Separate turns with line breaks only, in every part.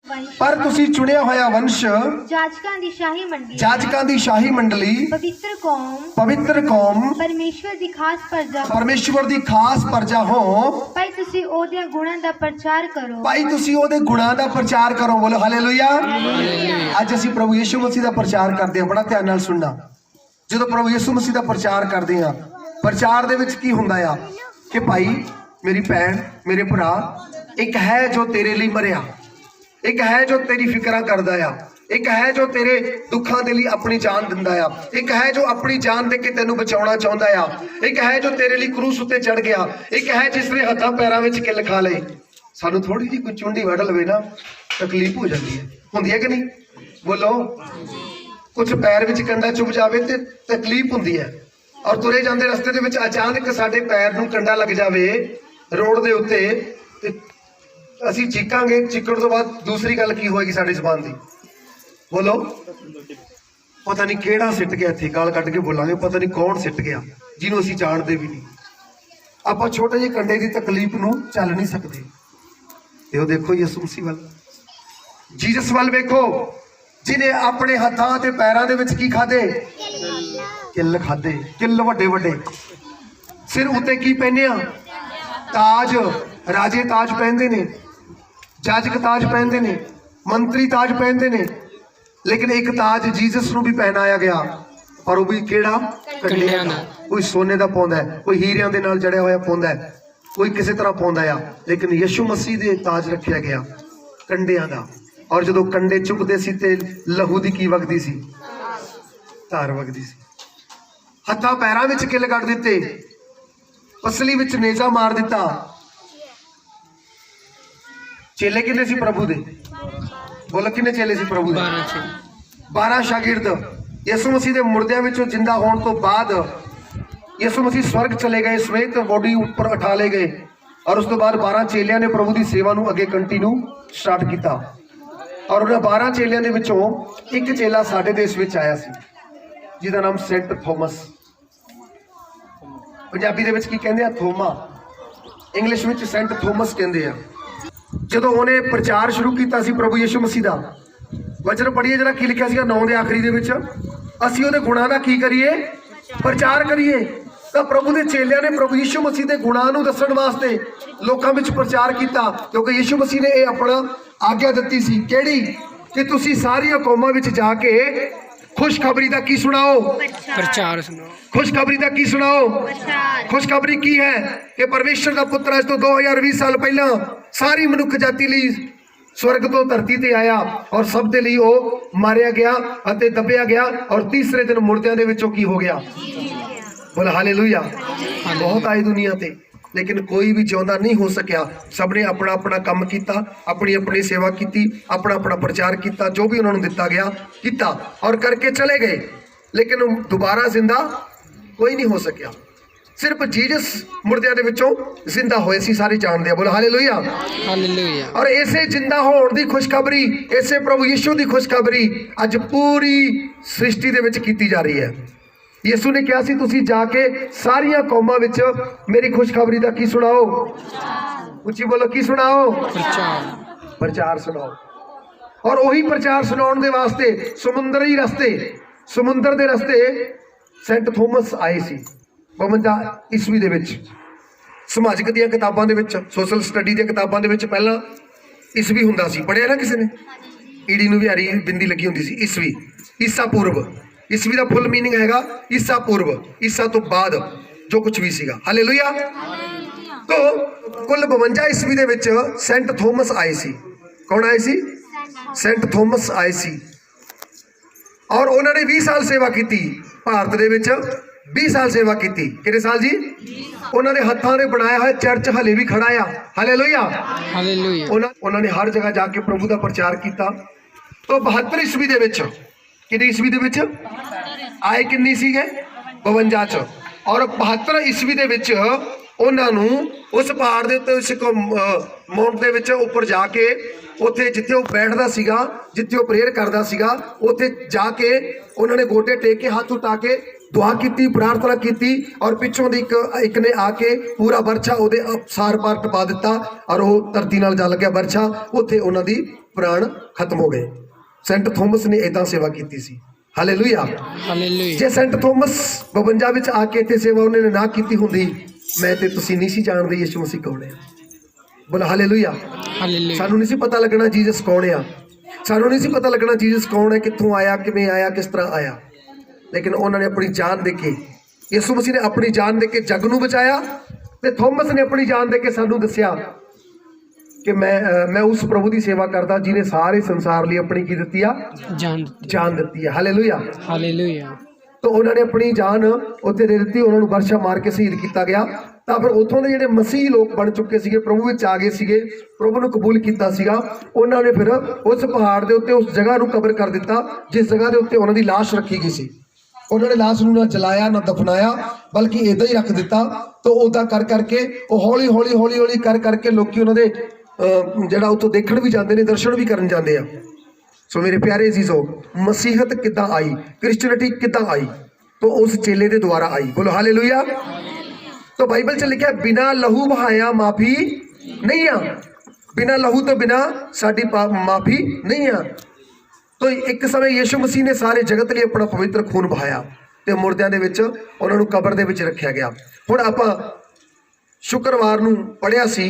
पर तुसी चुनिया होया वंश,
जाजकां दी शाही मंडली,
जाजकां दी शाही मंडली,
पवित्र कौम, परमेश्वर दी खास प्रजा हो। भाई तुसी ओदे गुणां दा प्रचार करो,
भाई तुसी ओदे गुणां दा प्रचार करो। बोलो हालेलुया। अज असीं प्रभु यीशु मसीह दा प्रचार करदे हां। बड़ा ध्यान नाल सुनना। जदों प्रभु यीशु मसीह दा प्रचार करदे हां, प्रचार दे विच की हुंदा आ कि भाई मेरी भैन, मेरे भरा, एक है जो तेरे लिए मरिया, एक है जो तेरी फिक्रा करदा आ, एक है जो तेरे दुखों के लिए अपनी जान दिंदा आ, एक है जो अपनी जान दे के तेनू बचाउणा चाहुंदा आ, एक है जो तेरे लिए क्रूस उत्ते चढ़ गया, एक है जिसने हत्थां पैरां विच किल खा लए। सानू थोड़ी जी कोई चुंडी वड़ लवे ना तकलीफ हो जाती है, हुंदी है कि नहीं? बोलो। कुछ पैर विच कंडा चुभ जावे ते तकलीफ हुंदी है, और तुरे जांदे रस्ते दे विच अचानक साडे पैर नूं कंडा लग जावे रोड दे उत्ते ते असीं चीकांगे। चीकण तो बाद दूसरी गल की होएगी साडी ज़बान दी? बोलो। पता नहीं केड़ा सिट गया इत्थे, गाल कट के बोलांगे पता नहीं कौन सिट गया जिन्हों असीं जाणदे भी नहीं। आपां छोटे ਜਿਹੇ कंडे की तकलीफ नूं चल नहीं सकते। ते ओह देखो यीशु मसीह वल, जीसस वल वेखो, जिन्हें अपने हत्थां ते पैरां दे विच की खाधे? किल खाधे, किल वड्डे वड्डे। सिर उत्ते की पहनिया? ताज। राजे ताज पहनते ने, जाजक ताज पहनते ने, मंत्री ताज पहनते ने, लेकिन एक ताज जीसस नूं भी पहनाया गया, पर वह भी केड़ा? कंडियां दा। कोई सोने का पाउंदा है, कोई हीरियां दे नाल जड़िया होया पाउंदा है, कोई किसी तरह पाउंदा है, लेकिन यीशु मसीह दे ताज रखिया गया कंडियां दा। और जदों कंडे चुभदे सी ते लहू दी की वगदी सी? धार वगदी सी। हत्थां पैरां विच किल कट दिते, पसली विच नेजा मार दिता। चेले किन्ने सी प्रभु दे? बोलो किन्ने चेले सी प्रभु दे? 12 शागिर्द। यीशु मसीह दे मुर्दियां विचों जिंदा होने तो बाद यीशु मसीह स्वर्ग चले गए, समेत बॉडी ऊपर उठा ले गए, और उस तो बाद 12 चेलियां ने प्रभु की सेवा नूं अगे कंटिन्यू स्टार्ट किया। और उन्हां 12 चेलियां दे विचों एक चेला साडे देश विच आया सी, जिहदा नाम सेंट थॉमस। पंजाबी दे विच की कहंदे आ? थोमा। इंग्लिश विच सेंट थॉमस कहंदे आ। जदों उन्हें प्रचार शुरू किया सी प्रभु यीशु मसीह का, वचन पढ़िए जरा की लिखा 9 के आखिरी दे विच, असीं उहदे गुणां दा की करिए? प्रचार करिए। तो प्रभु के चेलियां ने प्रभु यीशु मसीह के गुणां नूं दस्सण वास्ते लोकां विच प्रचार किया, क्योंकि यीशु मसीह ने यह अपना आग्ञा दित्ती सी, किहड़ी? कि तुसीं सारियां कौमां विच जाके खुशखबरी का की सुनाओ? प्रचार सुनाओ। खुशखबरी का की सुनाओ? खुशखबरी की है कि परमेश्वर का पुत्र अज तो 2020 साल पहला सारी मनुख जाति लई स्वर्ग तो धरती ते आया, और सब दे लई वो मारिया गया अते दबिया गया, और तीसरे दिन मुर्दियां दे विचों की हो गया? बोला हालेलुया। बहुत आए दुनिया ते, लेकिन कोई भी जिंदा नहीं हो सकिया। सबने अपना अपना काम किया, अपनी अपनी सेवा की, अपना अपना प्रचार किया, जो भी उन्होंने दिता गया किया और करके चले गए, लेकिन दोबारा जिंदा कोई नहीं हो सकिया। सिर्फ जीसस मुर्दियां दे विचों जिंदा होए सी, सारे जानते हैं। बोलो हालेलुया। हालेलुया। और ऐसे जिंदा होने की खुशखबरी, ऐसे प्रभु यीशु की खुशखबरी अज पूरी सृष्टि दे विच कीती जा रही है। यीशु ने कहा सी, तुसी जाके सारिया कौमां विच मेरी खुशखबरी का की सुनाओ? उच्ची बोलो, की सुनाओ? प्रचार सुनाओ। और वही प्रचार सुनाउण दे वास्ते समुंदरी रस्ते, समुंदर दे रस्ते सेंट थॉमस आए सी 52 ईस्वी दे विच। समाजिक दी किताबां दे विच, सोशल स्टडी दी किताबां दे विच पहला ईस्वी हुंदा सी, पढ़िया ना किसी ने? ईड़ी नूं भी हरी बिंदी लगी हुंदी सी। ईस्वी, ईसा पूर्व। ईस्वी का फुल मीनिंग हैगा ईसा पूर्व, ईसा तो बाद जो कुछ भी सीगा। हालेलुया। तो कुल 52 ईस्वी दे विच सेंट थॉमस आए सी। कौन आए सी? सेंट थॉमस आए सी, और उन्होंने 20 साल सेवा की भारत दे विच। 20 साल सेवा की। कितने साल जी? उन्होंने हत्थां ने बनाया है चर्च हले भी खड़ा आ। हालेलुया। हालेलुया। उन्होंने हर जगह जाके प्रभु का प्रचार किया। तो 72 ईस्वी दे विच, कितनी ईस्वी दे विच आए? किन्नी सीगे? 52 च। और 72 ईस्वी दे विच उन्होंने उस पहाड़ के उत्ते उस माउंट के विच उपर जाके उत्थे जिथे वो बैठदा सीगा, जिथे वो प्रेयर करदा सीगा, उत्थे जाके उन्होंने गोडे टेक के हाथ उठा के दुआ की, प्रार्थना की, और पिछों दी एक ने आके पूरा बरछा उहदे सार पार टपा दिता, और वो धरती नाल जा लग्या बरछा। उत्थे उन्हां दी प्राण खत्म हो गए। सेंट थॉमस ने इदां सेवा की सी। हालेलुया।
हालेलुया।
जे सेंट थॉमस 52 ਵਿੱਚ ਆ ਕੇ ਇੱਥੇ सेवा उन्होंने ना की ਹੁੰਦੀ मैं ते तुसी नहीं सी जानदे यीशु मसीह कौन है। बोलो हालेलुया।
हालेलुया।
सानू नहीं सी पता लगना जीसस कौन है, सानू नहीं सी पता लगना जीसस कौन है, कित्थों आया, किवें आया, किस तरह आया। लेकिन उन्होंने अपनी जान दे के, यीशु मसीह ने अपनी जान दे के जग नूं बचाया ते थॉमस ने अपनी जान दे के सानू दस्सिया कि मैं उस प्रभु की सेवा करदा जिन्हें सारे संसार लिए अपनी की दित्ती आ जान दित्ती है। हालेलुया।
हालेलुया।
तो उन्होंने अपनी जान उत्थे दे दित्ती, उन्होंने वर्षा मार के शहीद किया गया। तो फिर उतों के जिहड़े मसीह लोग बन चुके सीगे, प्रभु विच आ गए सीगे, प्रभु नूं कबूल किया सीगा, उन्होंने फिर उस पहाड़ के उत्ते उस जगह नूं कबर कर दिता जिस जगह के उत्ते उन्हां दी लाश रखी गई सी। उन्होंने लाश नूं ना जलाया ना दफनाया, बल्कि इदां ही रख दिता। तो उदा कर करके हौली हौली हौली हौली कर करके लोग उन्होंने जिहड़ा उत्थों देखण भी जाते हैं, दर्शन भी करन जाते हैं। सो मेरे प्यारे अजीजो, मसीहत किद्दां आई, क्रिश्चियनिटी किद्दां आई, तो उस चेले के द्वारा आई। बोलो हालेलुया। तो बाइबल च लिखा बिना लहू बहाया माफी नहीं आ, बिना लहू तो बिना साडी माफी नहीं आ। तो एक समय यीशु मसीह ने सारे जगत लिए अपना पवित्र खून बहाया ते मुर्दियां दे विच उन्हां नूं कबर दे विच रखिया गया। हुण आपां शुक्रवार नूं पढ़िया सी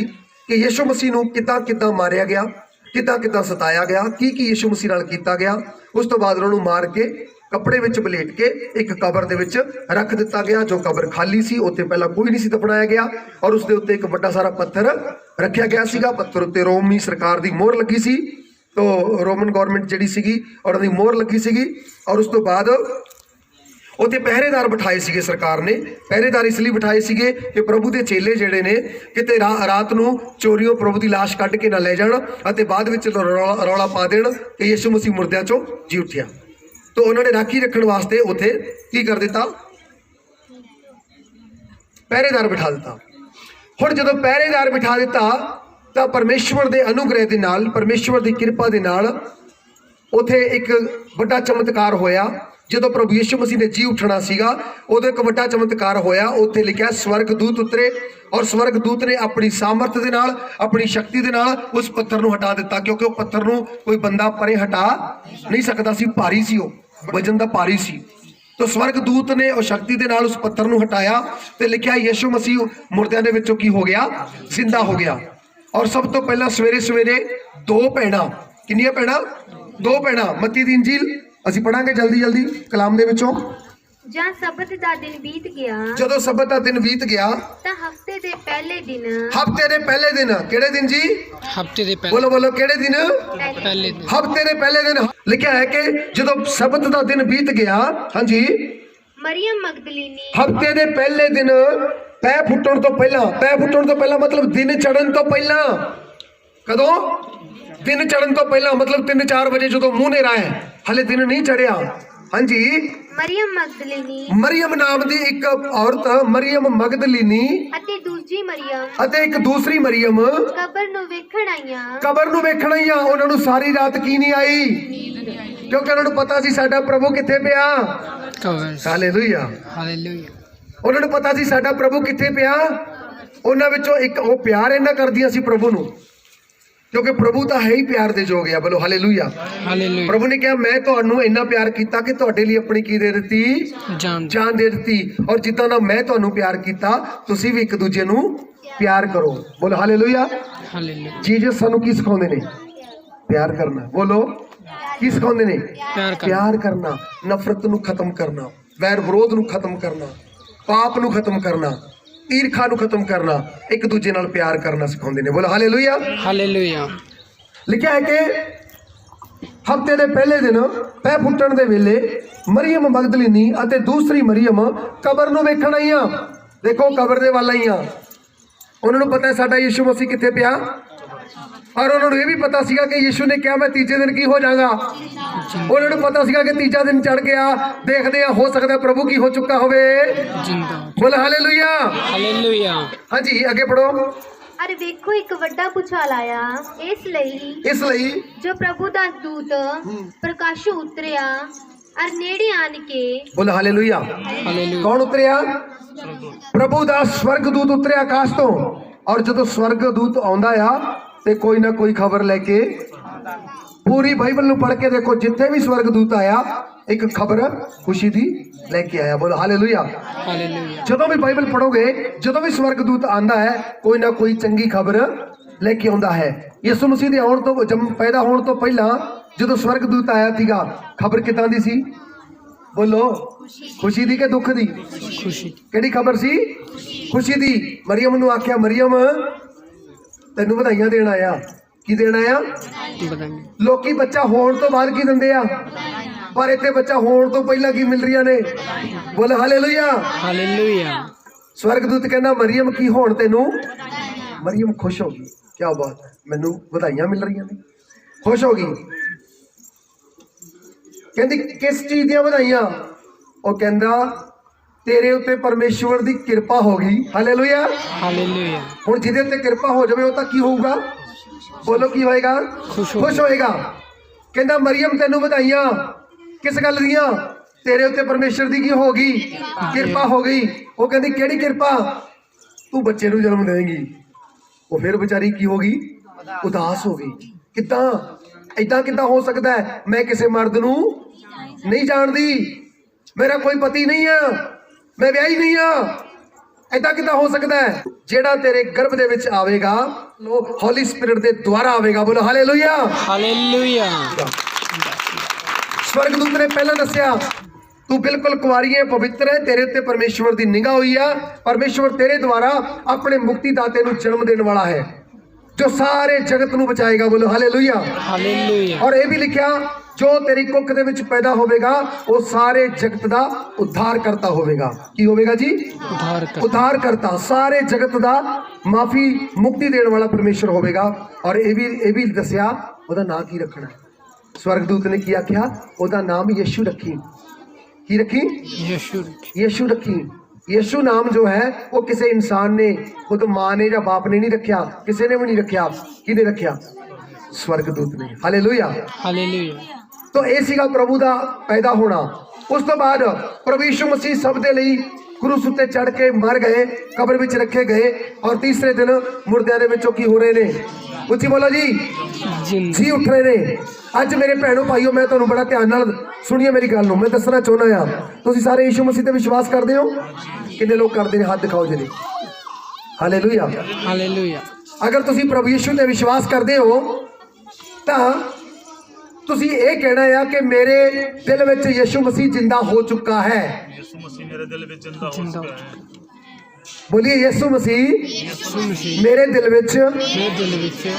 कि यीशु मसीह नूं किद्दां किद्दां मारिया गया, किद्दां किद्दां सताया गया, की यीशु मसीह नाल कीता गया। उस तो बाद उन्हां नूं मार के कपड़े विच बलेट के एक कबर दे विच रख दिता गया, जो कबर खाली सी, उत्ते पहला कोई नहीं सी दफनाया गया। और उसके उत्ते एक बड़ा सारा पत्थर रखा गया सीगा। पत्थर उत्ते रोमी सरकार की मोहर लगी सी, तो रोमन गौरमेंट जिहड़ी सीगी और उन्हां दी मोहर लगी सीगी। और उस तो बाद उत्ते पहरेदार बिठाए सीगे, सरकार ने पहरेदार इसलिए बिठाए सीगे कि प्रभु के चेले जिहड़े ने किते रात नूं चोरियों प्रभु की लाश कढ के ना ले जाण अते बाद विच रौला पा देण कि यीशु मसीह मुर्दियां चों जी उठिया। तो उन्होंने राखी रखने वास्ते उत्थे की कर दिता, पहरेदार बिठा दिता। हुण जदों पहरेदार बिठा दिता तो परमेश्वर के अनुग्रह के नाल, परमेश्वर की कृपा के नाल उत्थे एक बड़ा चमत्कार होया। जदों प्रभु यीशु मसीह ने जी उठना सीगा, उदों एक बड़ा चमत्कार होया। उत्थे लिखा स्वर्गदूत उतरे और स्वर्गदूत ने अपनी सामर्थ के नाल, अपनी शक्ति के नाल उस पत्थर नूं हटा दिता, क्योंकि उस पत्थर नूं कोई बंदा परे हटा नहीं सकता सी, भारी सी, वजन दा भारी सी। तो स्वर्गदूत ने उस शक्ति के नाल उस पत्थर नूं हटाया ते लिखा यीशु मसीह मुर्दियां दे विचों की हो गया, जिंदा हो गया। और सब तो पहला सवेरे सवेरे दो भैणां, किन्नियां भैणां? दो भैणां। मत्ती दी इंजील ਅਸੀਂ ਪੜਾਂਗੇ ਜਲਦੀ ਜਲਦੀ ਕਲਾਮ ਦੇ ਵਿੱਚੋਂ।
ਜਾਂ ਸਬਤ ਦਾ ਦਿਨ ਬੀਤ ਗਿਆ,
ਜਦੋਂ ਸਬਤ ਦਾ ਦਿਨ ਬੀਤ ਗਿਆ
ਤਾਂ ਹਫਤੇ ਦੇ ਪਹਿਲੇ ਦਿਨ,
ਹਫਤੇ ਦੇ ਪਹਿਲੇ ਦਿਨ, ਕਿਹੜੇ ਦਿਨ ਜੀ?
ਹਫਤੇ ਦੇ ਪਹਿਲੇ।
ਬੋਲੋ ਬੋਲੋ ਕਿਹੜੇ ਦਿਨ?
ਪਹਿਲੇ ਦਿਨ।
ਹਫਤੇ ਦੇ ਪਹਿਲੇ ਦਿਨ ਲਿਖਿਆ ਹੈ ਕਿ ਜਦੋਂ ਸਬਤ ਦਾ ਦਿਨ ਬੀਤ ਗਿਆ, ਹਾਂਜੀ,
ਮਰੀਅਮ ਮਗਦਲੀਨੀ
ਹਫਤੇ ਦੇ ਪਹਿਲੇ ਦਿਨ ਪੈ ਫੁੱਟਣ ਤੋਂ ਪਹਿਲਾਂ, ਪੈ ਫੁੱਟਣ ਤੋਂ ਪਹਿਲਾਂ ਮਤਲਬ ਦਿਨ ਚੜਨ ਤੋਂ ਪਹਿਲਾਂ, ਕਦੋਂ? दिन चढ़न तो पहला, मतलब 3-4 बजे जो मुंह नेरा है, हले दिन नहीं चढ़िया। हाँ जी,
मरियम मगदलीनी,
मरियम नाम दी एक औरत, मरियम मगदलीनी
अते दूसरी मरियम,
अते एक दूसरी मरियम
कबर नूं वेखण आईयां,
कबर नूं वेखण आईयां। उन्हां नूं सारी रात की नहीं आई, क्योंकि उन्हां नूं पता सी साडा प्रभु कित्थे पिया। हालेलुया।
हालेलुया।
उन्हां नूं पता सी साडा प्रभु कित्थे पिया। उन्हां विचों एक वो प्यार इन्ना करदियां सी प्रभु नूं, क्योंकि प्रभु तो है ही प्यार दे जो गया। बोलो हालेलुया।
हालेलुया।
प्रभु ने कहा मैं तुहानू इन्ना प्यार किया कि तुहाडे लिए अपनी की दे दी, जान दे दी। और जिद्दां दा मैं तुहानू प्यार किया, तुसीं भी एक दूजे नू प्यार करो। बोलो हालेलुया।
हालेलुया।
जीसस सानू की सिखाउंदे ने? प्यार करना। बोलो की सिखाउंदे ने? प्यार करना, नफरत नू खत्म करना, वैर विरोध नू खत्म करना, पाप नू खत्म करना, ईर्खा नू खत्म करना, एक दूजे नाल प्यार करना सिखाउंदे ने। बोलो हालेलुया।
हालेलुया।
लिखा है कि हफ्ते के पहले दिन पै फुੱਟਣ ਦੇ ਵੇਲੇ मरियम मगदलीनी अते दूसरी मरियम कबर नूं वेखण आईयां। देखो कबर दे वाल आईयां। उन्हां नूं पता है साडा यीशु मसीह कित्थे पिया, और उन्हां नूं ये भी पता सीगा कि यीशु ने कहा मैं तीजे दिन की हो जाऊंगा। उन्हां नूं पता सीगा कि तीजा दिन चढ़ गया, देखदे आ हो सकदा प्रभु की हो चुका होवे। बोल हालेलुया।
हालेलुया।
हाँ जी, आगे पढ़ो।
अरे वेखो एक वड्डा भूचाल आया,
इसलिए
जो प्रभु दा दूत प्रकाशों उतरिया और नेड़े आन के।
बोल हालेलुया। कौन उतरिया? प्रभु दा स्वर्गदूत उतरिया आकाश तो। और जो स्वर्गदूत आउंदा आ ते कोई ना कोई खबर लेके पूरी बाइबल ਨੂੰ ਪੜ੍ਹ ਕੇ ਦੇਖੋ, ਜਿੱਥੇ ਵੀ ਸਵਰਗਦੂਤ ਆਇਆ ਇੱਕ ਖਬਰ ਖੁਸ਼ੀ ਦੀ ਲੈ ਕੇ ਆਇਆ। ਬੋਲੋ ਹਾਲੇਲੂਇਆ।
ਹਾਲੇਲੂਇਆ।
ਜਦੋਂ ਵੀ ਬਾਈਬਲ ਪੜੋਗੇ, ਜਦੋਂ ਵੀ ਸਵਰਗਦੂਤ ਆਂਦਾ ਹੈ, ਕੋਈ ਨਾ ਕੋਈ ਚੰਗੀ ਖਬਰ ਲੈ ਕੇ ਆਉਂਦਾ ਹੈ। ਯਿਸੂ ਮਸੀਹ ਦੇ ਆਉਣ ਤੋਂ ਪੈਦਾ ਹੋਣ ਤੋਂ ਪਹਿਲਾਂ ਜਦੋਂ ਸਵਰਗਦੂਤ ਆਇਆ ਸੀਗਾ, ਖਬਰ ਕਿਦਾਂ ਦੀ ਸੀ? ਬੋਲੋ, ਖੁਸ਼ੀ ਦੀ ਕਿ ਦੁੱਖ ਦੀ?
ਖੁਸ਼ੀ।
ਕਿਹੜੀ ਖਬਰ ਸੀ? ਖੁਸ਼ੀ ਦੀ। ਮਰੀਮ ਨੂੰ ਆਖਿਆ, ਮਰੀਮ ਤੈਨੂੰ ਵਧਾਈਆਂ ਦੇਣ ਆਇਆ। ਕੀ ਦੇਣ ਆਇਆ?
ਵਧਾਈਆਂ।
ਲੋਕੀ ਬੱਚਾ ਹੋਣ ਤੋਂ ਬਾਅਦ ਕੀ ਦਿੰਦੇ ਆ, ਪਰ ਇੱਥੇ ਬੱਚਾ ਹੋਣ ਤੋਂ ਪਹਿਲਾਂ ਕੀ ਮਿਲ ਰਹੀਆਂ ਨੇ? ਬੋਲ ਹਾਲੇਲੂਇਆ।
ਹਾਲੇਲੂਇਆ।
ਸਵਰਗਦੂਤ ਕਹਿੰਦਾ, ਮਰੀਮ ਕੀ ਹੋਣ ਤੈਨੂੰ? ਮਰੀਮ ਖੁਸ਼ ਹੋ ਗਈ। ਕੀ ਬਾਤ ਹੈ, ਮੈਨੂੰ ਵਧਾਈਆਂ ਮਿਲ ਰਹੀਆਂ ਨੇ। ਖੁਸ਼ ਹੋ ਗਈ। ਕਹਿੰਦੀ ਕਿਸ ਚੀਜ਼ ਦੀਆਂ ਵਧਾਈਆਂ? ਉਹ ਕਹਿੰਦਾ ਤੇਰੇ ਉੱਤੇ ਪਰਮੇਸ਼ਵਰ ਦੀ ਕਿਰਪਾ ਹੋ ਗਈ। ਹਾਲੇਲੂਇਆ।
ਹਾਲੇਲੂਇਆ।
ਹੁਣ ਜਿਹਦੇ ਉੱਤੇ ਕਿਰਪਾ ਹੋ ਜਾਵੇ ਉਹ ਤਾਂ ਕੀ ਹੋਊਗਾ? ਬੋਲੋ ਕੀ ਹੋਏਗਾ? ਖੁਸ਼ ਹੋਏਗਾ। ਕਹਿੰਦਾ ਮਰੀਮ ਤੈਨੂੰ ਵਧਾਈਆਂ। ਕਿਸ ਗੱਲ ਦੀਆਂ? ਤੇਰੇ ਉੱਤੇ ਪਰਮੇਸ਼ਰ ਦੀ ਕੀ ਹੋ ਗਈ? ਕਿਰਪਾ ਹੋ ਗਈ। ਉਹ ਕਹਿੰਦੀ ਕਿਹੜੀ ਕਿਰਪਾ? ਤੂੰ ਬੱਚੇ ਨੂੰ ਜਨਮ ਦੇਵੇਂਗੀ। ਉਹ ਫਿਰ ਵਿਚਾਰੀ ਕੀ ਹੋ ਗਈ? ਉਦਾਸ ਹੋ ਗਈ। ਕਿੱਦਾਂ? ਏਦਾਂ ਕਿੱਦਾਂ ਹੋ ਸਕਦਾ ਹੈ? ਮੈਂ ਕਿਸੇ ਮਰਦ ਨੂੰ ਨਹੀਂ ਜਾਣਦੀ, ਮੇਰਾ ਕੋਈ ਪਤੀ ਨਹੀਂ ਆ, ਮੈਂ ਵਿਆਹੀ ਨਹੀਂ ਆ। ਏਦਾਂ ਕਿੱਦਾਂ ਹੋ ਸਕਦਾ ਹੈ? ਜਿਹੜਾ ਤੇਰੇ ਗਰਭ ਦੇ ਵਿੱਚ ਆਵੇਗਾ ਉਹ ਹੋਲੀ ਸਪਿਰਿਟ ਦੇ ਦੁਆਰਾ ਆਵੇਗਾ। ਬੋਲੋ ਹਾਲੇਲੂਇਆ।
ਹਾਲੇਲੂਇਆ।
ਸਵਰਗਦੂਤ ਨੇ ਪਹਿਲਾਂ ਦੱਸਿਆ ਤੂੰ ਬਿਲਕੁਲ ਕੁਆਰੀ ਹੈ, ਪਵਿੱਤਰ ਹੈ, ਤੇਰੇ ਉੱਤੇ ਪਰਮੇਸ਼ਵਰ ਦੀ ਨਿਗਾਹ ਹੋਈ ਆ। ਪਰਮੇਸ਼ਵਰ ਤੇਰੇ ਦੁਆਰਾ ਆਪਣੇ ਮੁਕਤੀ ਦਾਤੇ ਨੂੰ ਜਨਮ ਦੇਣ ਵਾਲਾ ਹੈ, ਜੋ ਸਾਰੇ ਜਗਤ ਨੂੰ ਬਚਾਏਗਾ। ਬੋਲੋ ਹਾਲੇਲੂਇਆ।
ਹਾਲੇਲੂਇਆ।
ਔਰ ਇਹ ਵੀ ਲਿਖਿਆ ਜੋ ਤੇਰੀ ਕੁੱਖ ਦੇ ਵਿੱਚ ਪੈਦਾ ਹੋਵੇਗਾ ਉਹ ਸਾਰੇ ਜਗਤ ਦਾ ਉद्धार ਕਰਤਾ ਹੋਵੇਗਾ। ਕੀ ਹੋਵੇਗਾ ਜੀ? उद्धार करता। ਸਾਰੇ ਜਗਤ ਦਾ ਮਾਫੀ ਮੁਕਤੀ ਦੇਣ ਵਾਲਾ ਪਰਮੇਸ਼ਰ ਹੋਵੇਗਾ। ਔਰ ਇਹ ਵੀ ਦੱਸਿਆ ਉਹਦਾ ਨਾਂ ਕੀ ਰੱਖਣਾ। ਸਵਰਗਦੂਤ ਨੇ ਕੀ ਆਖਿਆ? ਉਹਦਾ ਨਾਮ ਯਿਸੂ ਰੱਖੀ। ਕੀ ਰੱਖੀ? ਯਿਸੂ ਰੱਖੀ। यीशु नाम जो है वो किसी इंसान ने, खुद माँ ने या बाप ने नहीं रखा, किसी ने भी नहीं रखा। किने रखा? स्वर्गदूत ने। हालेलुया।
हालेलुया।
तो ये सीगा प्रभु दा पैदा होना। उस तो बाद प्रभु यीशु मसीह सब दे लई क्रूस उत्ते चढ़ के मर गए, कब्र विच रखे गए और तीसरे दिन मुर्दियां दे विचों की हो रहे ने? उच्ची बोलो जी, जी उठ रहे ने। ਅੱਜ ਮੇਰੇ ਭੈਣੋ ਭਾਈਓ, ਮੈਂ ਤੁਹਾਨੂੰ ਬੜਾ ਧਿਆਨ ਨਾਲ ਸੁਣੀਏ ਮੇਰੀ ਗੱਲ ਨੂੰ। ਮੈਂ ਦੱਸਣਾ ਚਾਹੁੰਦਾ ਆ, ਤੁਸੀਂ ਸਾਰੇ ਯਿਸੂ ਮਸੀਹ ਤੇ ਵਿਸ਼ਵਾਸ ਕਰਦੇ ਹੋ? ਕਿੰਨੇ ਲੋਕ ਕਰਦੇ ਨੇ? ਹੱਥ ਦਿਖਾਓ ਜੀ। ਹਾਲੇਲੂਇਆ।
ਹਾਲੇਲੂਇਆ।
ਅਗਰ ਤੁਸੀਂ ਪ੍ਰਭੂ ਯਿਸੂ ਤੇ ਵਿਸ਼ਵਾਸ ਕਰਦੇ ਹੋ ਤਾਂ ਤੁਸੀਂ ਇਹ ਕਹਿਣਾ ਆ ਕਿ ਮੇਰੇ ਦਿਲ ਵਿੱਚ ਯਿਸੂ ਮਸੀਹ ਜਿੰਦਾ ਹੋ ਚੁੱਕਾ ਹੈ।
ਯਿਸੂ ਮਸੀਹ ਮੇਰੇ ਦਿਲ ਵਿੱਚ ਜਿੰਦਾ ਹੋ ਚੁੱਕਾ ਹੈ।
बोलिए यीशु मसीह मेरे दिल विच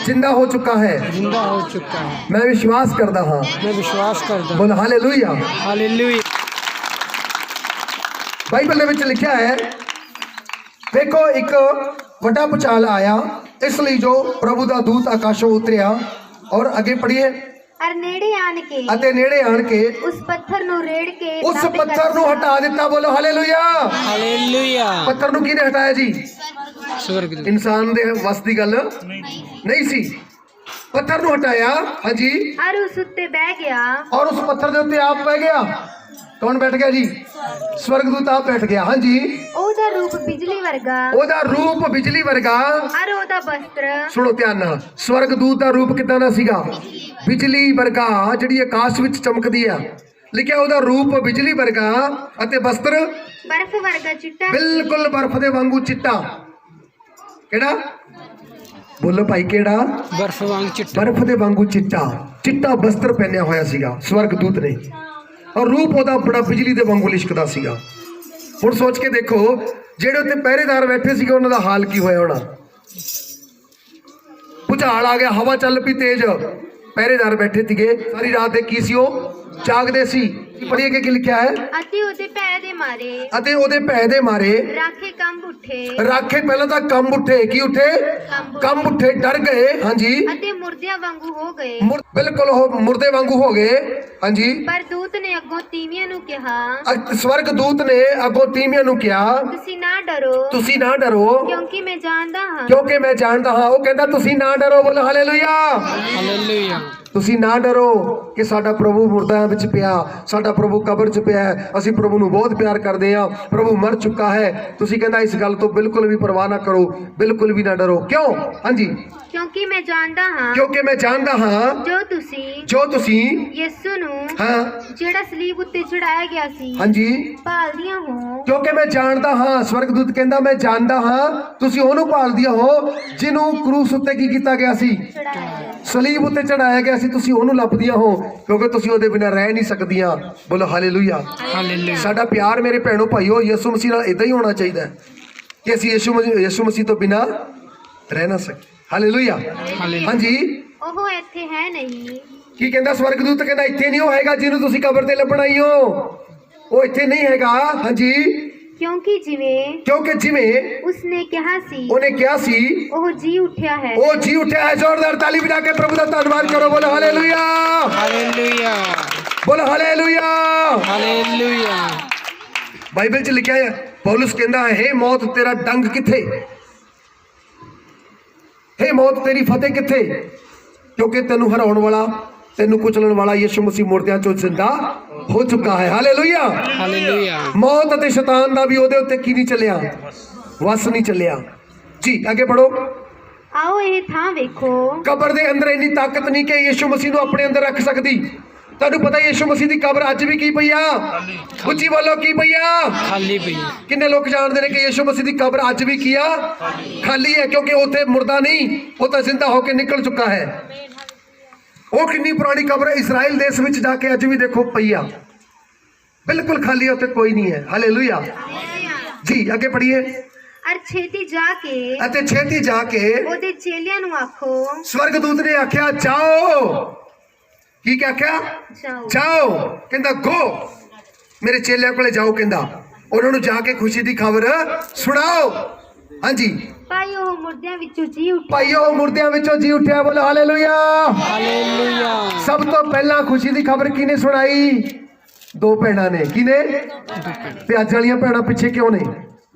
जिंदा हो चुका है। मैं विश्वास करता हाँ। बोल हालेलुया।
हालेलुया।
बाइबल दे विच लिखा है, देखो एक वड्डा भूचाल आया, इसलिए जो प्रभु दा दूत आकाशों उतरिया। और आगे पढ़िए।
और नेड़े आन के
उस
पत्थर नु रेड़ के
उस पत्थर नु हटा दिता। बोलो हालेलुया।
हालेलुया।
पत्थर नु किने हटाया जी?
स्वर्गदूत।
इंसान दे वस दी गल नहीं सी। पत्थर नु हटाया। हाँ जी।
और उस उत्ते बह गया।
और उस पत्थर दे उत्ते आप बैठ गया। कौन बैठ गया जी? स्वर्गदूत आप बैठ गया। हाँ जी।
ओदा रूप बिजली वर्गा।
ओदा रूप बिजली वर्गा।
और ओदा वस्त्र।
सुनो ध्यान नाल, स्वर्गदूत दा रूप किदां दा सीगा? बिजली वर्गा, जिहड़ी आकाश विच चमकदी आ। लिखिया ओदा रूप बिजली वर्गा अते वस्त्र
बर्फ वर्गा चिट्टा।
बिल्कुल बर्फ दे वांगू चिट्टा। केड़ा? बोलो भाई केड़ा?
बर्फ वांग चिट्टा।
बर्फ दे वांगू चिट्टा। चिट्टा वस्त्र पहनिया होया सीगा स्वर्गदूत ने। और रूप ओदा बड़ा बिजली दे वांगू लिशकदा सीगा। हुण सोच के देखो, जेड़े उत्ते पहरेदार बैठे सीगे उन्हां दा हाल की होया होना। भुचाल आ गया, हवा चल पई तेज, पहरेदार बैठे सीगे सारी रात दे की सी ओ जागदे सी। पढ़िए कि लिखा है?
अते ओदे भै दे मारे राखे कंब उठे। राखे
पहले तो कंब उठे। की उठे? कंब उठे, डर गए। हाँ जी।
अते मुर्दियां वांगू हो गए।
बिल्कुल हो मुर्दे वांगू हो गए। हाँ जी।
पर दूत ने अगों तीवियां नु कहा,
स्वर्गदूत ने अगों तीवियां नु कहा,
तुसी ना डरो, क्योंकि मैं जानदा हां।
वो कहंदा तुसी ना डरो। बोलो हालेलुया।
हालेलुया।
ਤੁਸੀਂ ਨਾ ਡਰੋ ਕਿ ਸਾਡਾ ਪ੍ਰਭੂ ਮੁਰਦਿਆਂ ਵਿੱਚ ਪਿਆ, ਸਾਡਾ ਪ੍ਰਭੂ ਕਬਰ 'ਚ ਪਿਆ ਹੈ, ਅਸੀਂ ਪ੍ਰਭੂ ਨੂੰ ਬਹੁਤ ਪਿਆਰ ਕਰਦੇ ਹਾਂ, ਪ੍ਰਭੂ ਮਰ ਚੁੱਕਾ ਹੈ। ਤੁਸੀਂ ਕਹਿੰਦਾ ਇਸ ਗੱਲ ਤੋਂ ਬਿਲਕੁਲ ਵੀ ਪਰਵਾਹ ਨਾ ਕਰੋ, ਬਿਲਕੁਲ ਵੀ ਨਾ ਡਰੋ। ਕਿਉਂ? ਹਾਂਜੀ,
ਕਿਉਂਕਿ ਮੈਂ ਜਾਣਦਾ ਹਾਂ
ਕਿਉਂਕਿ ਮੈਂ ਜਾਣਦਾ ਹਾਂ
ਜੋ ਤੁਸੀਂ ਯਿਸੂ ਨੂੰ
ਹਾਂ
ਜਿਹੜਾ ਸਲੀਬ ਉੱਤੇ ਚੜਾਇਆ ਗਿਆ ਸੀ
ਹਾਂਜੀ
ਭਾਲਦੀਆਂ ਹੋ।
ਕਿਉਂਕਿ ਮੈਂ ਜਾਣਦਾ ਹਾਂ, ਸਵਰਗਦੂਤ ਕਹਿੰਦਾ ਮੈਂ ਜਾਣਦਾ ਹਾਂ ਤੁਸੀਂ ਉਹਨੂੰ ਭਾਲਦੀਆਂ ਹੋ ਜਿਹਨੂੰ ਕਰੂਸ ਉੱਤੇ ਕੀ ਕੀਤਾ ਗਿਆ ਸੀ,
ਚੜਾਇਆ ਗਿਆ।
ਸਲੀਬ ਉੱਤੇ ਚੜਾਇਆ ਗਿਆ ਸੀ। ਤੁਸੀਂ ਉਹਨੂੰ ਲੱਭਦੀਆਂ ਹੋ ਕਿਉਂਕਿ ਤੁਸੀਂ ਉਹਦੇ ਬਿਨਾਂ ਰਹਿ ਨਹੀਂ ਸਕਦੀਆਂ। ਬੋਲੋ ਹਾਲੇਲੂਇਆ।
ਹਾਲੇਲੂਇਆ।
ਸਾਡਾ ਪਿਆਰ ਮੇਰੇ ਭੈਣੋ ਭਾਈਓ ਯਿਸੂ ਮਸੀਹ ਨਾਲ ਇਦਾਂ ਹੀ ਹੋਣਾ ਚਾਹੀਦਾ ਹੈ ਕਿ ਅਸੀਂ ਯਿਸੂ ਮਸੀਹ ਤੋਂ ਬਿਨਾਂ ਰਹਿ ਨਾ ਸਕੀਏ। ਹਾਲੇਲੂਇਆ।
ਹਾਲੇਲੂਇਆ।
ਹਾਂਜੀ,
ਉਹ ਇੱਥੇ ਹੈ ਨਹੀਂ।
ਕੀ ਕਹਿੰਦਾ ਸਵਰਗਦੂਤ? ਕਹਿੰਦਾ ਇੱਥੇ ਨਹੀਂ ਉਹ ਹੈਗਾ ਜਿਹਨੂੰ ਤੁਸੀਂ ਕਬਰ ਤੇ ਲੱਭਣ ਆਈ ਹੋ, ਉਹ ਇੱਥੇ ਨਹੀਂ ਹੈਗਾ। ਹਾਂਜੀ,
ਕਿਉਂਕਿ ਜਿਵੇਂ
ਉਸਨੇ
ਕਿਹਾ ਸੀ
ਉਹਨੇ ਕਿਹਾ ਸੀ
ਉਹ ਜੀ ਉੱਠਿਆ ਹੈ।
ਉਹ ਜੀ ਉੱਠਿਆ ਹੈ। ਜ਼ੋਰਦਾਰ ਤਾਲੀ ਵਜਾ ਕੇ ਪ੍ਰਭੂ ਦਾ ਧੰਨਵਾਦ ਕਰੋ। ਬੋਲੋ ਹਾਲੇਲੂਇਆ।
ਹਾਲੇਲੂਇਆ।
ਬੋਲੋ ਹਾਲੇਲੂਇਆ।
ਹਾਲੇਲੂਇਆ।
ਬਾਈਬਲ 'ਚ ਲਿਖਿਆ ਹੈ, ਪੌਲੁਸ ਕਹਿੰਦਾ ਹੈ, ਹੇ ਮੌਤ ਤੇਰਾ ਡੰਗ ਕਿੱਥੇ, ਹੇ ਮੌਤ ਤੇਰੀ ਫਤਿਹ ਕਿੱਥੇ? ਕਿਉਂਕਿ ਤੈਨੂੰ ਹਰਾਉਣ ਵਾਲਾ, ਤੈਨੂੰ ਕੁਚਲਣ ਵਾਲਾ ਯਿਸੂ ਮਸੀਹ ਮੁਰਦਿਆਂ ਚੋਂ ਜ਼ਿੰਦਾ ਹੋ ਚੁੱਕਾ ਹੈ। ਹਾਲੇਲੂਇਆ।
ਹਾਲੇਲੂਇਆ।
ਮੌਤ ਅਤੇ ਸ਼ੈਤਾਨ ਦਾ ਵੀ ਉਹਦੇ ਉੱਤੇ ਕੀ ਨਹੀਂ ਚੱਲਿਆ, ਵਸ ਨਹੀਂ ਚੱਲਿਆ। ਜੀ ਅੱਗੇ ਪੜੋ।
ਆਓ ਇਹ ਥਾਂ ਵੇਖੋ।
ਕਬਰ ਦੇ ਅੰਦਰ ਇੰਨੀ ਤਾਕਤ ਨਹੀਂ ਕਿ ਯਿਸੂ ਮਸੀਹ ਨੂੰ ਆਪਣੇ ਅੰਦਰ ਰੱਖ ਸਕਦੀ। ਤੁਹਾਨੂੰ ਪਤਾ ਯਿਸੂ ਮਸੀਹ ਦੀ ਕਬਰ ਅੱਜ ਵੀ ਕੀ ਪਈ ਆ? ਉੱਚੀ ਬੋਲੋ, ਕੀ ਪਈ ਆ?
ਖਾਲੀ ਪਈ।
ਕਿੰਨੇ ਲੋਕ ਜਾਣਦੇ ਨੇ ਕਿ ਯਿਸੂ ਮਸੀਹ ਦੀ ਕਬਰ ਅੱਜ ਵੀ ਕੀ ਆ? ਖਾਲੀ ਹੈ। ਕਿਉਂਕਿ ਉੱਥੇ ਮੁਰਦਾ ਨਹੀਂ, ਉਹ ਤਾਂ ਜ਼ਿੰਦਾ ਹੋ ਕੇ ਨਿਕਲ ਚੁੱਕਾ ਹੈ। ਉਹ ਕਿੰਨੀ ਪੁਰਾਣੀ ਕਬਰ ਇਜ਼ਰਾਈਲ ਦੇਸ਼ ਵਿੱਚ ਜਾ ਕੇ ਅੱਜ ਵੀ ਦੇਖੋ ਪਈ ਆ, ਬਿਲਕੁਲ ਖਾਲੀ ਹੈ, ਉੱਥੇ ਕੋਈ ਨਹੀਂ ਹੈ। ਹਾਲੇਲੂਇਆ। ਜੀ ਅੱਗੇ ਪੜ੍ਹੀਏ।
ਅਰ ਛੇਤੀ ਜਾ ਕੇ
ਅਤੇ ਛੇਤੀ ਜਾ ਕੇ
ਉਹਦੇ ਚੇਲਿਆਂ ਨੂੰ ਆਖੋ।
ਸਵਰਗਦੂਤ ਨੇ ਆਖਿਆ ਜਾਓ। ਕੀ ਆਖਿਆ? ਜਾਓ। ਕਹਿੰਦਾ ਗੋ, ਮੇਰੇ ਚੇਲਿਆਂ ਕੋਲੇ ਜਾਓ। ਕਹਿੰਦਾ ਉਹਨਾਂ ਨੂੰ ਜਾ ਕੇ ਖੁਸ਼ੀ ਦੀ ਖਬਰ ਸੁਣਾਓ। ਹਾਂਜੀ,
ਭਾਈ ਉਹ ਮੁਰਦਿਆਂ ਵਿੱਚੋਂ ਜੀ ਉੱਠਿਆ।
ਭਾਈਓ ਮੁਰਦਿਆਂ ਵਿੱਚੋਂ ਜੀ ਉੱਠਿਆ। ਬੋਲੋ ਹਾਲੇਲੂਇਆ।
ਹਾਲੇਲੂਇਆ।
ਸਭ ਤੋਂ ਪਹਿਲਾਂ ਖੁਸ਼ੀ ਦੀ ਖਬਰ ਕਿਹਨੇ ਸੁਣਾਈ? ਦੋ ਭੈਣਾਂ ਨੇ। ਕਿਹਨੇ? ਤੇ ਅੱਜ ਵਾਲੀਆਂ ਭੈਣਾਂ ਪਿੱਛੇ ਕਿਉਂ ਨੇ?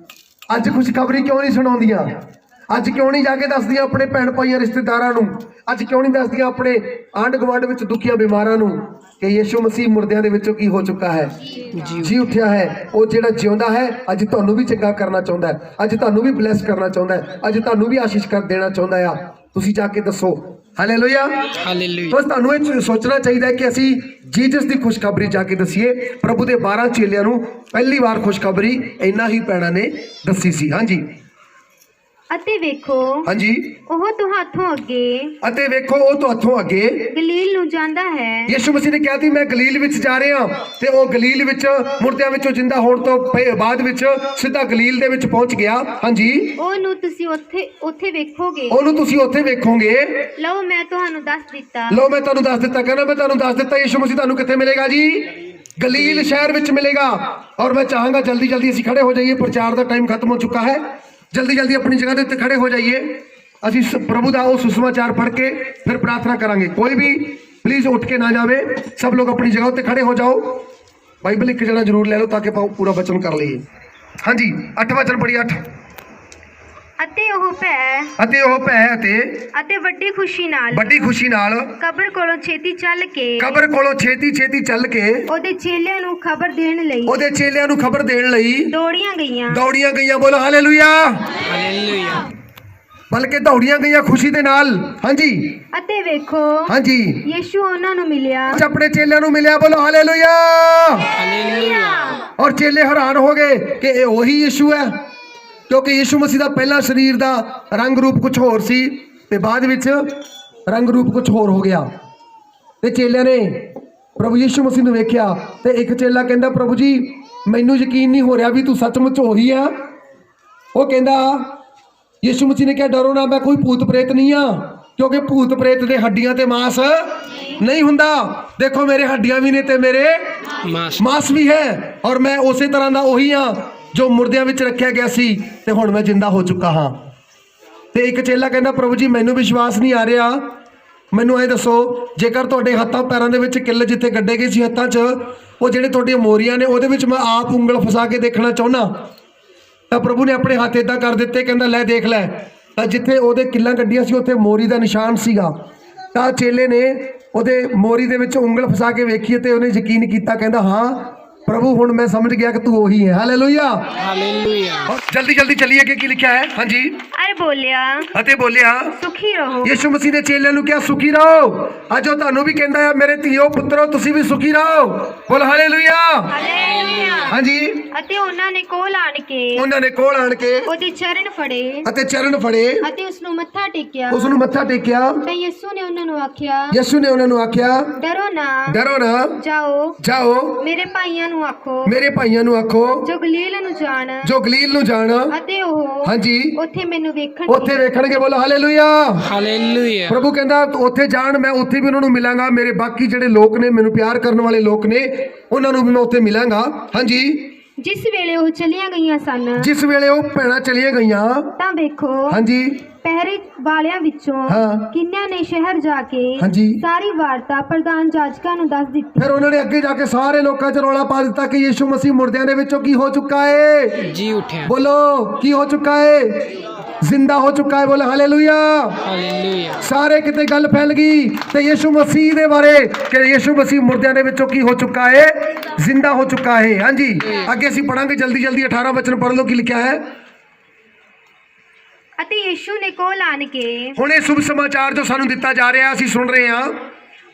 ਅੱਜ ਖੁਸ਼ਖਬਰੀ ਕਿਉਂ ਨਹੀਂ ਸੁਣਾਉਂਦੀਆਂ? ਅੱਜ ਕਿਉਂ ਨਹੀਂ ਜਾ ਕੇ ਦੱਸਦੀਆਂ ਆਪਣੇ ਭੈਣ ਭਾਈਆਂ ਰਿਸ਼ਤੇਦਾਰਾਂ ਨੂੰ? ਅੱਜ ਕਿਉਂ ਨਹੀਂ ਦੱਸਦੀਆਂ ਆਪਣੇ ਆਂਢ ਗੁਆਂਢ ਵਿੱਚ ਦੁਖੀਆਂ ਬਿਮਾਰਾਂ ਨੂੰ ਕਿ ਯਿਸੂ ਮਸੀਹ ਮੁਰਦਿਆਂ ਦੇ ਵਿੱਚੋਂ ਕੀ ਹੋ ਚੁੱਕਾ ਹੈ? ਜੀ ਉੱਠਿਆ ਹੈ। ਉਹ ਜਿਹੜਾ ਜਿਉਂਦਾ ਹੈ ਅੱਜ ਤੁਹਾਨੂੰ ਵੀ ਚੰਗਾ ਕਰਨਾ ਚਾਹੁੰਦਾ ਹੈ, ਅੱਜ ਤੁਹਾਨੂੰ ਵੀ ਬਲੈਸ ਕਰਨਾ ਚਾਹੁੰਦਾ ਹੈ, ਅੱਜ ਤੁਹਾਨੂੰ ਵੀ ਆਸ਼ੀਸ਼ ਕਰ ਦੇਣਾ ਚਾਹੁੰਦਾ ਆ। ਤੁਸੀਂ ਜਾ ਕੇ ਦੱਸੋ। ਹਾਲੇਲੂਇਆ।
ਹਾਲੇਲੂਇਆ।
ਬਸ ਤੁਹਾਨੂੰ ਇਹ ਸੋਚਣਾ ਚਾਹੀਦਾ ਹੈ ਕਿ ਅਸੀਂ ਜੀਸਸ ਦੀ ਖੁਸ਼ਖਬਰੀ ਜਾ ਕੇ ਦਸੀਏ। ਪ੍ਰਭੂ ਦੇ 12 ਚੇਲਿਆਂ ਨੂੰ ਪਹਿਲੀ ਵਾਰ ਖੁਸ਼ਖਬਰੀ ਇਹਨਾਂ ਹੀ ਭੈਣਾਂ ਨੇ ਦੱਸੀ ਸੀ। ਹਾਂਜੀ।
ਅਤੇ ਵੇਖੋ
ਹਾਂਜੀ।
ਉਹ ਤੁਹਾਥੋਂ ਅੱਗੇ
ਅਤੇ ਵੇਖੋ ਉਹ ਤੁਹਾਥੋਂ ਅੱਗੇ
ਗਲੀਲ ਨੂੰ ਜਾਂਦਾ ਹੈ।
ਯਿਸੂ ਮਸੀਹ ਨੇ ਕਿਹਾ ਸੀ ਮੈਂ ਗਲੀਲ ਵਿੱਚ ਜਾ ਰਿਹਾ, ਤੇ ਉਹ ਗਲੀਲ ਵਿੱਚ ਮੁਰਦਿਆਂ ਵਿੱਚੋਂ ਜਿੰਦਾ ਹੋਣ ਤੋਂ ਬਾਅਦ ਵਿੱਚ ਸਿੱਧਾ ਗਲੀਲ ਦੇ ਵਿੱਚ ਪਹੁੰਚ ਗਿਆ। ਹਾਂਜੀ।
ਉਹਨੂੰ ਤੁਸੀਂ ਉੱਥੇ ਵੇਖੋਗੇ।
ਉਹਨੂੰ ਤੁਸੀਂ ਉੱਥੇ ਵੇਖੋਗੇ।
ਲਓ ਮੈਂ ਤੁਹਾਨੂੰ ਦੱਸ ਦਿੱਤਾ।
ਲਓ ਮੈਂ ਤੁਹਾਨੂੰ ਦੱਸ ਦਿੱਤਾ। ਕਹਿੰਦਾ ਮੈਂ ਤੁਹਾਨੂੰ ਦੱਸ ਦਿੱਤਾ ਯਿਸੂ ਮਸੀਹ ਤੁਹਾਨੂੰ ਕਿੱਥੇ ਮਿਲੇਗਾ ਜੀ? ਗਲੀਲ ਸ਼ਹਿਰ ਵਿੱਚ ਮਿਲੇਗਾ। ਔਰ ਮੈਂ ਚਾਹਾਂਗਾ ਜਲਦੀ ਜਲਦੀ ਅਸੀਂ ਖੜੇ ਹੋ ਜਾਈਏ, ਪ੍ਰਚਾਰ ਦਾ ਟਾਈਮ ਖਤਮ ਹੋ ਚੁੱਕਾ ਹੈ। ਜਲਦੀ ਜਲਦੀ ਆਪਣੀ ਜਗ੍ਹਾ ਦੇ ਉੱਤੇ ਖੜੇ ਹੋ ਜਾਈਏ। ਅਸੀਂ ਪ੍ਰਭੂ ਦਾ ਉਹ ਸੁਸਮਾਚਾਰ ਪੜ੍ਹ ਕੇ ਫਿਰ ਪ੍ਰਾਰਥਨਾ ਕਰਾਂਗੇ। ਕੋਈ ਵੀ ਪਲੀਜ਼ ਉੱਠ ਕੇ ਨਾ ਜਾਵੇ। ਸਭ ਲੋਕ ਆਪਣੀ ਜਗ੍ਹਾ ਉੱਤੇ ਖੜੇ ਹੋ ਜਾਓ। ਬਾਈਬਲ ਇੱਕ ਜਣਾ ਜ਼ਰੂਰ ਲੈ ਲਓ ਤਾਂ ਕਿ ਆਪਾਂ ਪੂਰਾ ਵਚਨ ਕਰ ਲਈਏ। ਹਾਂਜੀ, 8 ਵਚਨ ਪੜ੍ਹੀਏ। 8
ਅਤੇ ਉਹ ਭੈ ਅਤੇ ਵੱਡੀ ਖੁਸ਼ੀ ਨਾਲ ਕਬਰ ਕੋਲੋਂ ਛੇਤੀ ਚੱਲ ਕੇ ਉਹਦੇ ਚੇਲਿਆਂ ਨੂੰ ਖਬਰ ਦੇਣ ਲਈ ਦੌੜੀਆਂ ਗਈਆਂ।
ਬੋਲੋ ਹਾਲੇਲੂਇਆ।
ਹਾਲੇਲੂਇਆ।
ਬਲਕਿ ਦੌੜੀਆਂ ਗਈਆਂ ਖੁਸ਼ੀ ਦੇ ਨਾਲ। ਹਾਂਜੀ।
ਅਤੇ ਵੇਖੋ
ਹਾਂਜੀ,
ਯਿਸੂ ਉਹਨਾਂ ਨੂੰ ਮਿਲਿਆ।
ਆਪਣੇ ਚੇਲਿਆਂ ਨੂੰ ਮਿਲਿਆ। ਬੋਲੋ ਹਾਲੇਲੂਇਆ।
ਹਾਲੇਲੂਇਆ।
ਔਰ ਚੇਲੇ ਹੈਰਾਨ ਹੋ ਗਏ ਕਿ ਇਹ ਉਹੀ ਯਿਸੂ ਹੈ, ਕਿਉਂਕਿ ਯਿਸੂ ਮਸੀਹ ਦਾ ਪਹਿਲਾ ਸਰੀਰ ਦਾ ਰੰਗ ਰੂਪ ਕੁਝ ਹੋਰ ਸੀ ਤੇ ਬਾਅਦ ਵਿੱਚ ਰੰਗ ਰੂਪ ਕੁਝ ਹੋਰ ਹੋ ਗਿਆ। ਤੇ ਚੇਲਿਆਂ ਨੇ ਪ੍ਰਭੂ ਯਿਸੂ ਮਸੀਹ ਨੂੰ ਵੇਖਿਆ ਤੇ ਇੱਕ ਚੇਲਾ ਕਹਿੰਦਾ ਪ੍ਰਭੂ ਜੀ ਮੈਨੂੰ ਯਕੀਨ ਨਹੀਂ ਹੋ ਰਿਹਾ ਵੀ ਤੂੰ ਸੱਚਮੁੱਚ ਉਹੀ ਆ। ਉਹ ਕਹਿੰਦਾ ਯਿਸੂ ਮਸੀਹ ਨੇ ਕਿਹਾ ਡਰੋ ਨਾ, ਮੈਂ ਕੋਈ ਭੂਤ ਪ੍ਰੇਤ ਨਹੀਂ ਆ, ਕਿਉਂਕਿ ਭੂਤ ਪ੍ਰੇਤ ਦੇ ਹੱਡੀਆਂ ਤੇ ਮਾंस ਨਹੀਂ ਹੁੰਦਾ। ਦੇਖੋ ਮੇਰੇ ਹੱਡੀਆਂ ਵੀ ਨੇ ਤੇ ਮੇਰੇ ਮਾंस ਵੀ ਹੈ, ਔਰ ਮੈਂ ਉਸੇ ਤਰ੍ਹਾਂ ਦਾ ਉਹੀ ਆ ਜੋ ਮੁਰਦਿਆਂ ਵਿੱਚ ਰੱਖਿਆ ਗਿਆ ਸੀ ਤੇ ਹੁਣ ਮੈਂ ਜਿੰਦਾ ਹੋ ਚੁੱਕਾ ਹਾਂ। ਤੇ ਇੱਕ ਚੇਲਾ ਕਹਿੰਦਾ ਪ੍ਰਭੂ ਜੀ ਮੈਨੂੰ ਵਿਸ਼ਵਾਸ ਨਹੀਂ ਆ ਰਿਹਾ, ਮੈਨੂੰ ਇਹ ਦੱਸੋ ਜੇਕਰ ਤੁਹਾਡੇ ਹੱਥਾਂ ਪੈਰਾਂ ਦੇ ਵਿੱਚ ਕਿੱਲ ਜਿੱਥੇ ਗੱਡੇ ਗਏ ਸੀ ਹੱਥਾਂ 'ਚ, ਉਹ ਜਿਹੜੇ ਤੁਹਾਡੀਆਂ ਮੋਰੀਆਂ ਨੇ ਉਹਦੇ ਵਿੱਚ ਮੈਂ ਆਪ ਉਂਗਲ ਫਸਾ ਕੇ ਦੇਖਣਾ ਚਾਹੁੰਦਾ। ਤਾਂ ਪ੍ਰਭੂ ਨੇ ਆਪਣੇ ਹੱਥ ਇਦਾਂ ਕਰ ਦਿੱਤੇ, ਕਹਿੰਦਾ ਲੈ ਦੇਖ ਲੈ। ਤਾਂ ਜਿੱਥੇ ਉਹਦੇ ਕਿੱਲਾਂ ਗੱਡੀਆਂ ਸੀ ਉੱਥੇ ਮੋਰੀ ਦਾ ਨਿਸ਼ਾਨ ਸੀਗਾ। ਤਾਂ ਚੇਲੇ ਨੇ ਉਹਦੇ ਮੋਰੀ ਦੇ ਵਿੱਚ ਉਂਗਲ ਫਸਾ ਕੇ ਵੇਖੀ ਤੇ ਉਹਨੇ ਯਕੀਨ ਕੀਤਾ, ਕਹਿੰਦਾ ਹਾਂ ਪ੍ਰਭੂ ਹੁਣ ਮੈਂ ਸਮਝ ਗਿਆ ਕਿ ਤੂੰ ਉਹੀ ਹੈ। ਹਾਲੇਲੂਇਆ।
हालेलुया
ਜਲਦੀ ਜਲਦੀ ਚੱਲੀਏ, ਅੱਗੇ ਕੀ ਲਿਖਿਆ ਹੈ? ਹਾਂਜੀ।
ਅਰ ਬੋਲਿਆ
ਅਤੇ ਬੋਲਿਆ,
ਸੁਖੀ ਰਹੋ।
ਯਿਸੂ ਮਸੀਹ ਨੇ ਚੇਲਿਆਂ ਨੂੰ ਕਿਹਾ ਸੁਖੀ ਰਹੋ। ਅੱਜ ਉਹ ਤੁਹਾਨੂੰ ਵੀ ਕਹਿੰਦਾ ਹੈ, ਮੇਰੇ ਧੀਓ ਪੁੱਤਰੋ ਤੁਸੀਂ ਵੀ ਸੁਖੀ ਰਹੋ। ਬੋਲ ਹਾਲੇਲੂਇਆ।
ਹਾਲੇਲੂਇਆ।
ਹਾਂਜੀ।
ਅਤੇ ਉਹਨਾਂ ਨੇ ਕੋਲ ਆਣ ਕੇ
ਉਹਦੇ ਚਰਨ ਫੜੇ ਅਤੇ ਚਰਨ ਫੜੇ
ਅਤੇ ਉਸ ਨੂੰ ਮੱਥਾ ਟੇਕਿਆ।
ਉਸ ਨੂੰ ਮੱਥਾ ਟੇਕਿਆ।
ਤਾਂ ਯਿਸੂ ਨੇ ਉਹਨਾਂ ਨੂੰ ਆਖਿਆ ਡਰੋ ਨਾ
ਜਾਓ
ਮੇਰੇ ਭਾਈਆਂ ਨੂੰ ਆਖੋ ਜੋ ਗਲੀਲ ਨੂੰ ਜਾਣ ਅਤੇ ਉਹ
ਹਾਂਜੀ
ਉੱਥੇ ਮੈਨੂੰ
ਉੱਥੇ ਵੇਖਣਗੇ। ਬੋਲੋ ਹਾਲੇਲੂਇਆ।
हालेलुया
ਪ੍ਰਭੂ ਕਹਿੰਦਾ ਉੱਥੇ ਜਾਣ, ਮੈਂ ਉੱਥੇ ਵੀ ਉਹਨਾਂ ਨੂੰ ਮਿਲਾਂਗਾ। ਮੇਰੇ ਬਾਕੀ ਜਿਹੜੇ ਲੋਕ ਨੇ, ਮੈਨੂੰ ਪਿਆਰ ਕਰਨ ਵਾਲੇ ਲੋਕ ਨੇ, ਉਹਨਾਂ ਨੂੰ ਵੀ ਮੈਂ ਉੱਥੇ ਮਿਲਾਂਗਾ। ਹਾਂਜੀ।
ਜਿਸ ਵੇਲੇ ਉਹ ਚਲੀਆਂ ਗਈਆਂ ਸਨ,
ਜਿਸ ਵੇਲੇ ਉਹ ਭੈਣਾਂ ਚਲੀਆਂ ਗਈਆਂ
ਤਾਂ ਵੇਖੋ
ਹਾਂਜੀ
ਪਹਿਰੇ ਵਾਲਿਆਂ ਵਿੱਚੋਂ
ਹਾਂ।
ਕਿੰਨਿਆਂ ਨੇ ਸ਼ਹਿਰ ਜਾ ਕੇ
ਹਾਂਜੀ।
ਸਾਰੀ ਵਾਰਤਾ ਪ੍ਰਧਾਨ ਜਾਜਕਾਂ ਨੂੰ ਦੱਸ ਦਿੱਤੀ।
ਫਿਰ ਉਹਨਾਂ ਨੇ ਅੱਗੇ ਜਾ ਕੇ ਸਾਰੇ ਲੋਕਾਂ 'ਚ ਰੌਲਾ ਪਾ ਦਿੱਤਾ ਕਿ ਯਿਸੂ ਮਸੀਹ ਮੁਰਦਿਆਂ ਦੇ ਵਿੱਚੋਂ ਕੀ ਹੋ ਚੁੱਕਾ ਹੈ।
जी उठे
बोलो की हो चुका है, जिंदा हो चुका है। बोलो हालेलुया।
हालेलुया
ਸਾਰੇ ਕਿਤੇ ਗੱਲ ਫੈਲ ਗਈ ਤੇ ਯਿਸੂ ਮਸੀਹ ਦੇ ਬਾਰੇ ਕਿ ਯਿਸੂ ਮਸੀਹ ਮੁਰਦਿਆਂ ਦੇ ਵਿੱਚੋਂ ਕੀ ਹੋ ਚੁੱਕਾ ਹੈ, ਜ਼ਿੰਦਾ ਹੋ ਚੁੱਕਾ ਹੈ। ਹਾਂਜੀ, ਅੱਗੇ ਅਸੀਂ ਪੜਾਂਗੇ ਜਲਦੀ ਜਲਦੀ। 18 ਵਚਨ ਪੜ੍ਹ ਲਓ, ਕੀ ਲਿਖਿਆ ਹੈ।
ਅਤੇ ਯਿਸੂ ਨੇ ਕੋਲ ਆਣ ਕੇ
ਹੁਣ ਇਹ ਸ਼ੁਭ ਸਮਾਚਾਰ ਜੋ ਸਾਨੂੰ ਦਿੱਤਾ ਜਾ ਰਿਹਾ, ਅਸੀਂ ਸੁਣ ਰਹੇ ਹਾਂ।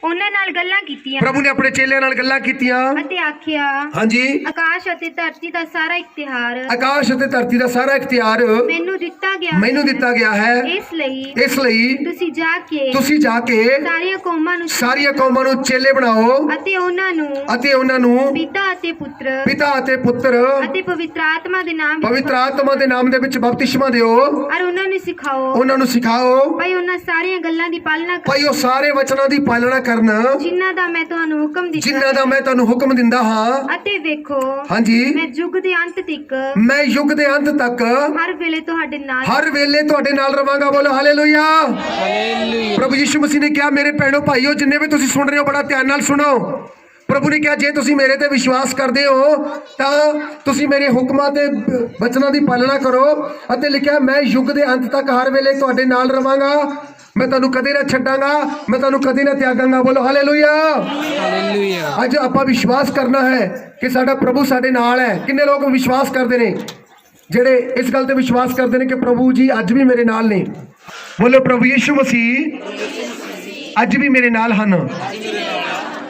ਉਹਨਾਂ ਨਾਲ ਗੱਲਾਂ ਕੀਤੀਆਂ
ਪ੍ਰਭੂ ਨੇ ਆਪਣੇ ਚੇਲਿਆਂ ਨਾਲ ਗੱਲਾਂ ਕੀਤੀਆਂ
ਅਤੇ ਆਖਿਆ
ਹਾਂਜੀ
ਆਕਾਸ਼ ਅਤੇ ਧਰਤੀ ਦਾ ਸਾਰਾ ਇਖਤਿਆਰ
ਆਕਾਸ਼ ਅਤੇ ਧਰਤੀ ਦਾ ਸਾਰਾ ਇਖਤਿਆਰ
ਮੈਨੂੰ ਦਿੱਤਾ ਗਿਆ ਹੈ। ਇਸ ਲਈ ਤੁਸੀਂ ਜਾ ਕੇ ਸਾਰੀਆਂ ਕੌਮਾਂ ਨੂੰ ਚੇਲੇ ਬਣਾਓ ਅਤੇ ਉਹਨਾਂ ਨੂੰ ਪਿਤਾ ਅਤੇ ਪੁੱਤਰ ਅਤੇ ਪਵਿੱਤਰ ਆਤਮਾ ਦੇ ਨਾਮ ਦੇ ਵਿੱਚ ਬਪਤਿਸਮਾ ਦਿਓ ਔਰ ਉਹਨਾਂ ਨੂੰ ਸਿਖਾਓ ਭਾਈ ਉਹਨਾਂ ਸਾਰੀਆਂ ਗੱਲਾਂ ਦੀ ਪਾਲਣਾ ਕਰੋ, ਭਾਈ ਉਹ ਸਾਰੇ ਵਚਨਾਂ ਦੀ ਪਾਲਣਾ ਕਰਨਾ ਜਿਨ੍ਹਾਂ ਦਾ ਮੈਂ ਤੁਹਾਨੂੰ ਹੁਕਮ ਦਿੰਦਾ ਹਾਂ। ਅਤੇ ਵੇਖੋ ਹਾਂਜੀ ਮੈਂ ਯੁੱਗ ਦੇ ਅੰਤ ਤੱਕ ਹਰ ਵੇਲੇ ਤੁਹਾਡੇ ਨਾਲ ਰਵਾਂਗਾ। ਬੋਲੋ ਹਾਲੇਲੂਇਆ।
हालेलुया
ਪ੍ਰਭੂ ਯਿਸੂ ਮਸੀਹ ਨੇ ਕਿਹਾ, ਮੇਰੇ ਭੈਣੋ ਭਾਈਓ ਜਿੰਨੇ ਵੀ ਤੁਸੀਂ ਸੁਣ ਰਹੇ ਹੋ, ਬੜਾ ਧਿਆਨ ਨਾਲ ਸੁਣੋ। ਪ੍ਰਭੂ ਨੇ ਕਿਹਾ, ਜੇ ਤੁਸੀਂ ਮੇਰੇ ਤੇ ਵਿਸ਼ਵਾਸ ਕਰਦੇ ਹੋ ਤਾਂ ਤੁਸੀਂ ਮੇਰੇ ਹੁਕਮਾਂ ਤੇ ਵਚਨਾਂ ਦੀ ਪਾਲਣਾ ਕਰੋ। ਅਤੇ ਲਿਖਿਆ, ਮੈਂ ਯੁੱਗ ਦੇ ਅੰਤ ਤੱਕ ਹਰ ਵੇਲੇ ਤੁਹਾਡੇ ਨਾਲ ਰਵਾਂਗਾ, ਮੈਂ ਤੁਹਾਨੂੰ ਕਦੇ ਨਾ ਛੱਡਾਂਗਾ, ਮੈਂ ਤੁਹਾਨੂੰ ਕਦੇ ਨਾ ਤਿਆਗਾਂਗਾ। ਬੋਲੋ ਹਾਲੇਲੂਇਆ।
हालेलुया
ਅੱਜ ਆਪਾਂ ਵਿਸ਼ਵਾਸ ਕਰਨਾ ਹੈ ਕਿ ਸਾਡਾ ਪ੍ਰਭੂ ਸਾਡੇ ਨਾਲ ਹੈ। ਕਿੰਨੇ ਲੋਕ ਵਿਸ਼ਵਾਸ ਕਰਦੇ ਨੇ, ਜਿਹੜੇ ਇਸ ਗੱਲ ਤੇ ਵਿਸ਼ਵਾਸ ਕਰਦੇ ਨੇ ਕਿ ਪ੍ਰਭੂ ਜੀ ਅੱਜ ਵੀ ਮੇਰੇ ਨਾਲ ਨੇ। ਬੋਲੋ ਪ੍ਰਭੂ ਯਿਸੂ ਮਸੀਹ ਅੱਜ ਵੀ ਮੇਰੇ ਨਾਲ ਹਨ।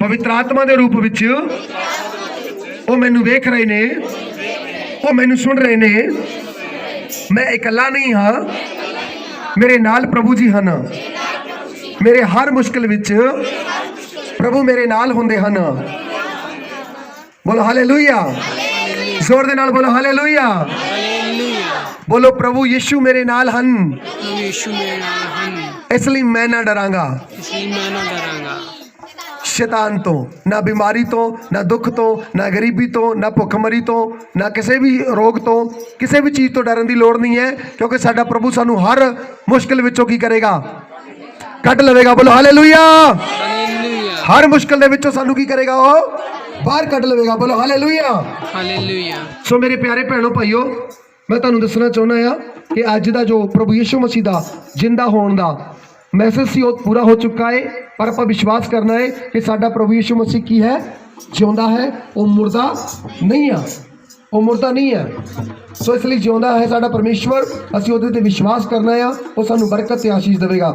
ਪਵਿੱਤਰ ਆਤਮਾ ਦੇ ਰੂਪ ਵਿੱਚ ਉਹ ਮੈਨੂੰ ਵੇਖ ਰਹੇ ਨੇ, ਉਹ ਮੈਨੂੰ ਸੁਣ ਰਹੇ ਨੇ। ਮੈਂ ਇਕੱਲਾ ਨਹੀਂ ਹਾਂ, ਮੇਰੇ ਨਾਲ ਪ੍ਰਭੂ ਜੀ ਹਨ। ਮੇਰੇ ਹਰ ਮੁਸ਼ਕਿਲ ਵਿੱਚ ਪ੍ਰਭੂ ਮੇਰੇ ਨਾਲ ਹੁੰਦੇ ਹਨ। ਬੋਲੋ ਹਾਲੇਲੂਇਆ। ਜ਼ੋਰ ਦੇ ਨਾਲ ਬੋਲੋ ਹਾਲੇਲੂਇਆ।
हालेलुया
ਬੋਲੋ ਪ੍ਰਭੂ ਯਿਸੂ ਮੇਰੇ ਨਾਲ ਹਨ,
यीशु मेरे नाल हन
ਇਸ ਲਈ ਮੈਂ ਨਾ ਡਰਾਂਗਾ
इसलिए मैं ना डरांगा
शैतान तो, ना बीमारी तो, ना दुख तो, ना गरीबी तो, ना भुखमरी तो, ना किसी भी रोग तो, किसी भी चीज़ तो डरन की लोड़ नहीं है, क्योंकि साडा प्रभु सानू हर मुश्किल विचों की करेगा, कट लवेगा। बोलो हालेलुया।
हालेलुया
हर मुश्किल दे विचों सानू की करेगा, वो बाहर कट लवेगा। बोलो हालेलुया।
हालेलुया
सो मेरे प्यारे भैनों भाइयों, मैं तुहानू दसना चाहुंदा आ कि अज दा जो प्रभु यीशु मसीह दा जिंदा होण दा मैसेज सी वो पूरा हो चुका है, पर आप विश्वास करना है कि साडा प्रभु यीशु मसीह की है, जिंदा है, वो मुर्दा नहीं है, वो मुर्दा नहीं है। सो इसलिए जिंदा है साडा परमेश्वर, असीं उहदे ते विश्वास करना है, वो सानू बरकत ते आशीष देवेगा।